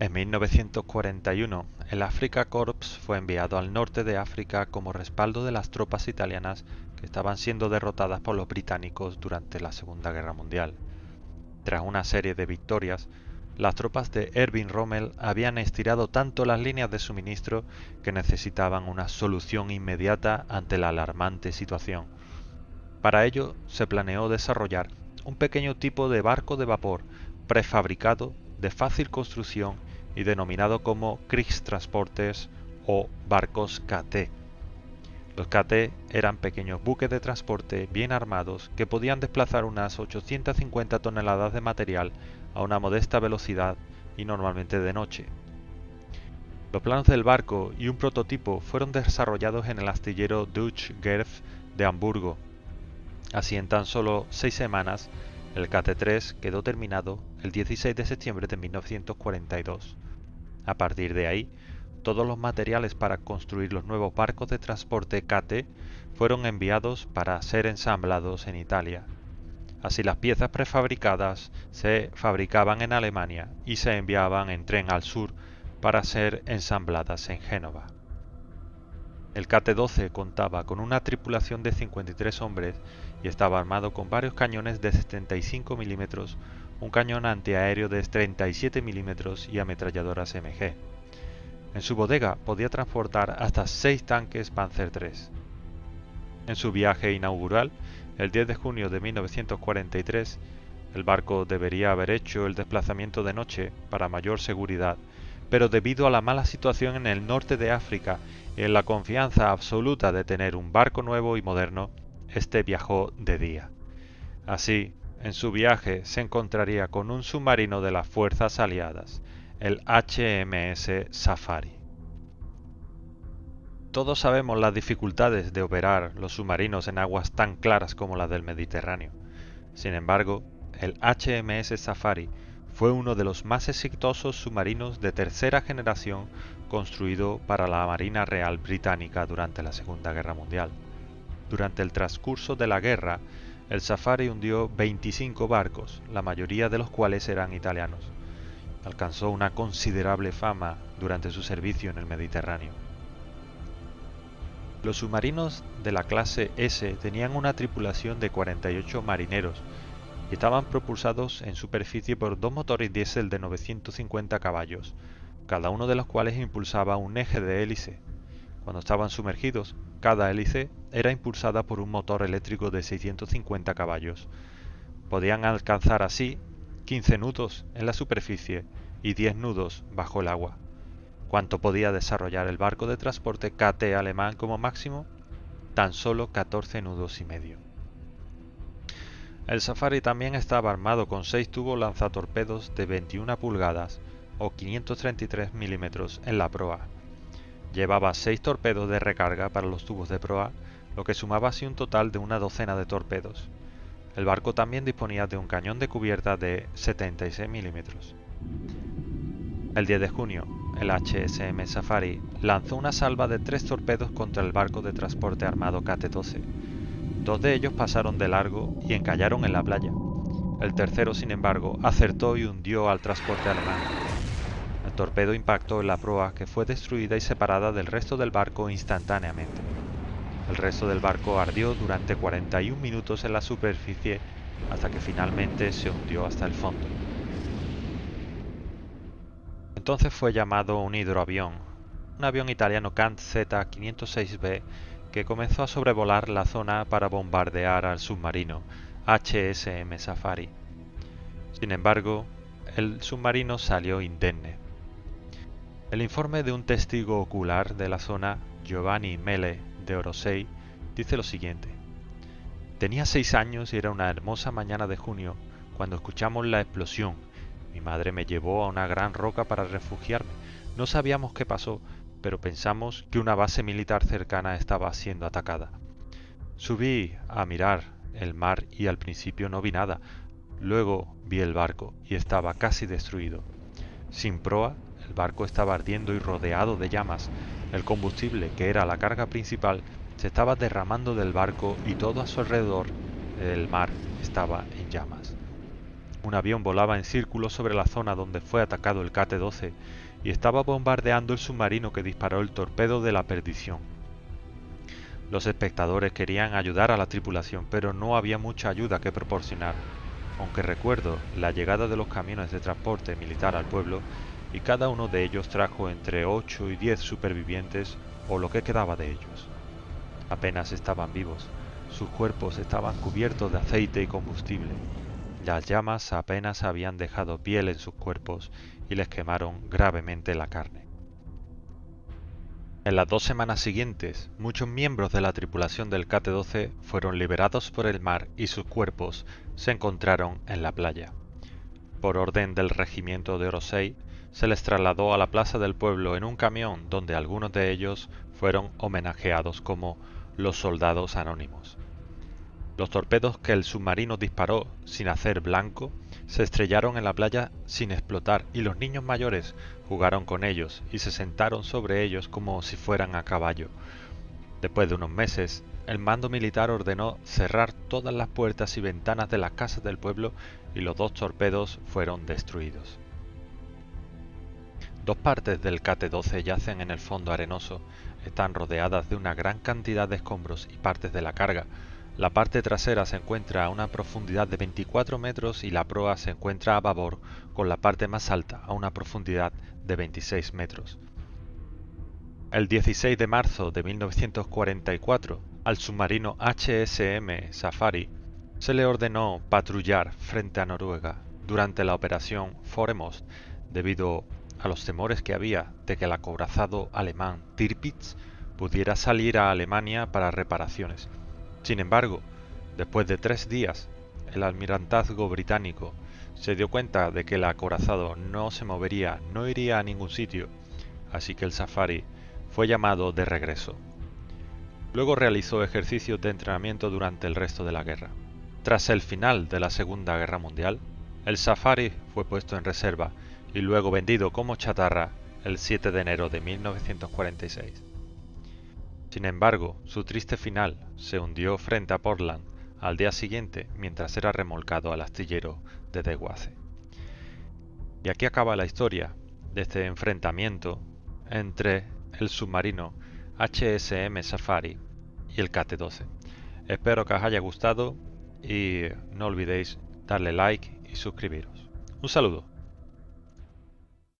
En 1941, el Afrika Korps fue enviado al norte de África como respaldo de las tropas italianas que estaban siendo derrotadas por los británicos durante la Segunda Guerra Mundial. Tras una serie de victorias, las tropas de Erwin Rommel habían estirado tanto las líneas de suministro que necesitaban una solución inmediata ante la alarmante situación. Para ello, se planeó desarrollar un pequeño tipo de barco de vapor prefabricado, de fácil construcción y denominado como Kriegstransporters o barcos KT. Los KT eran pequeños buques de transporte bien armados que podían desplazar unas 850 toneladas de material a una modesta velocidad y normalmente de noche. Los planos del barco y un prototipo fueron desarrollados en el astillero Deutsche Werft de Hamburgo. Así, en tan solo 6 semanas, el KT-3 quedó terminado el 16 de septiembre de 1942. A partir de ahí, todos los materiales para construir los nuevos barcos de transporte KT fueron enviados para ser ensamblados en Italia. Así, las piezas prefabricadas se fabricaban en Alemania y se enviaban en tren al sur para ser ensambladas en Génova. El KT-12 contaba con una tripulación de 53 hombres y estaba armado con varios cañones de 75 mm, un cañón antiaéreo de 37 mm y ametralladoras MG. En su bodega podía transportar hasta 6 tanques Panzer III. En su viaje inaugural, el 10 de junio de 1943, el barco debería haber hecho el desplazamiento de noche para mayor seguridad, pero debido a la mala situación en el norte de África y en la confianza absoluta de tener un barco nuevo y moderno, este viajó de día. Así, en su viaje se encontraría con un submarino de las fuerzas aliadas, el HMS Safari. Todos sabemos las dificultades de operar los submarinos en aguas tan claras como las del Mediterráneo. Sin embargo, el HMS Safari fue uno de los más exitosos submarinos de tercera generación construido para la Marina Real Británica durante la Segunda Guerra Mundial. Durante el transcurso de la guerra, el Safari hundió 25 barcos, la mayoría de los cuales eran italianos. Alcanzó una considerable fama durante su servicio en el Mediterráneo. Los submarinos de la clase S tenían una tripulación de 48 marineros y estaban propulsados en superficie por dos motores diésel de 950 caballos, cada uno de los cuales impulsaba un eje de hélice. Cuando estaban sumergidos, cada hélice era impulsada por un motor eléctrico de 650 caballos. Podían alcanzar así 15 nudos en la superficie y 10 nudos bajo el agua. ¿Cuánto podía desarrollar el barco de transporte KT alemán como máximo? Tan solo 14 nudos y medio. El Safari también estaba armado con 6 tubos lanzatorpedos de 21 pulgadas o 533 mm en la proa. Llevaba 6 torpedos de recarga para los tubos de proa, lo que sumaba así un total de una docena de torpedos. El barco también disponía de un cañón de cubierta de 76 mm. El 10 de junio, el HMS Safari lanzó una salva de 3 torpedos contra el barco de transporte armado KT-12. 2 de ellos pasaron de largo y encallaron en la playa. El tercero, sin embargo, acertó y hundió al transporte alemán. El torpedo impactó en la proa, que fue destruida y separada del resto del barco instantáneamente. El resto del barco ardió durante 41 minutos en la superficie hasta que finalmente se hundió hasta el fondo. Entonces fue llamado un hidroavión, un avión italiano Kant Z-506B que comenzó a sobrevolar la zona para bombardear al submarino HMS Safari. Sin embargo, el submarino salió indemne. El informe de un testigo ocular de la zona, Giovanni Mele de Orosei, dice lo siguiente: tenía 6 años y era una hermosa mañana de junio cuando escuchamos la explosión. Mi madre me llevó a una gran roca para refugiarme. No sabíamos qué pasó, pero pensamos que una base militar cercana estaba siendo atacada. Subí a mirar el mar y al principio no vi nada. Luego vi el barco y estaba casi destruido. Sin proa, el barco estaba ardiendo y rodeado de llamas. El combustible, que era la carga principal, se estaba derramando del barco y todo a su alrededor del mar estaba en llamas. Un avión volaba en círculo sobre la zona donde fue atacado el KT-12 y estaba bombardeando el submarino que disparó el torpedo de la perdición. Los espectadores querían ayudar a la tripulación, pero no había mucha ayuda que proporcionar, aunque recuerdo la llegada de los camiones de transporte militar al pueblo y cada uno de ellos trajo entre 8 y 10 supervivientes o lo que quedaba de ellos. Apenas estaban vivos, sus cuerpos estaban cubiertos de aceite y combustible. Las llamas apenas habían dejado piel en sus cuerpos y les quemaron gravemente la carne. En las 2 semanas siguientes, muchos miembros de la tripulación del KT-12 fueron liberados por el mar y sus cuerpos se encontraron en la playa. Por orden del regimiento de Orosei, se les trasladó a la plaza del pueblo en un camión donde algunos de ellos fueron homenajeados como los soldados anónimos. Los torpedos que el submarino disparó sin hacer blanco se estrellaron en la playa sin explotar y los niños mayores jugaron con ellos y se sentaron sobre ellos como si fueran a caballo. Después de unos meses, el mando militar ordenó cerrar todas las puertas y ventanas de las casas del pueblo y los 2 torpedos fueron destruidos. 2 partes del KT-12 yacen en el fondo arenoso, están rodeadas de una gran cantidad de escombros y partes de la carga. La parte trasera se encuentra a una profundidad de 24 metros y la proa se encuentra a babor con la parte más alta a una profundidad de 26 metros. El 16 de marzo de 1944, al submarino HSM Safari se le ordenó patrullar frente a Noruega durante la operación Foremost debido a los temores que había de que el acorazado alemán Tirpitz pudiera salir a Alemania para reparaciones. Sin embargo, después de 3 días, el almirantazgo británico se dio cuenta de que el acorazado no se movería, no iría a ningún sitio, así que el Safari fue llamado de regreso. Luego realizó ejercicios de entrenamiento durante el resto de la guerra. Tras el final de la Segunda Guerra Mundial, el Safari fue puesto en reserva y luego vendido como chatarra el 7 de enero de 1946. Sin embargo, su triste final se hundió frente a Portland al día siguiente mientras era remolcado al astillero de Teguise. Y aquí acaba la historia de este enfrentamiento entre el submarino HSM Safari y el KT-12. Espero que os haya gustado y no olvidéis darle like y suscribiros. Un saludo.